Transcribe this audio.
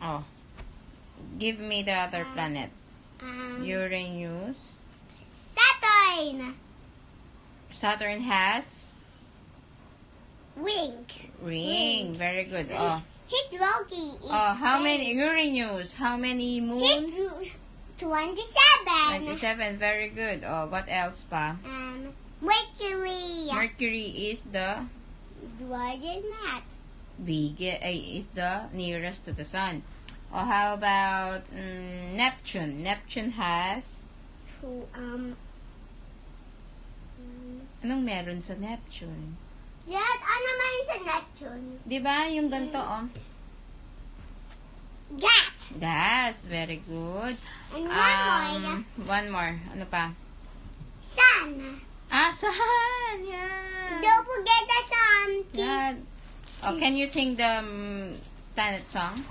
Oh. Give me the other planet. Uranus. Saturn. Saturn has Ring. Very good. Oh. Hit Rocky. How many Uranus? How many moons? 27. 27. Very good. Oh, what else pa? Mercury. Mercury is the Larger than is the nearest to the sun. Oh, how about Neptune? Neptune has anong meron sa Neptune? Yan, ano man sa Neptune? Di ba yung ganito, oh? Gas. Gas. Very good. And one more. One more. Ano pa? Sun. Sun. Yeah. Don't forget the sun. God. Oh, can you sing the planet song?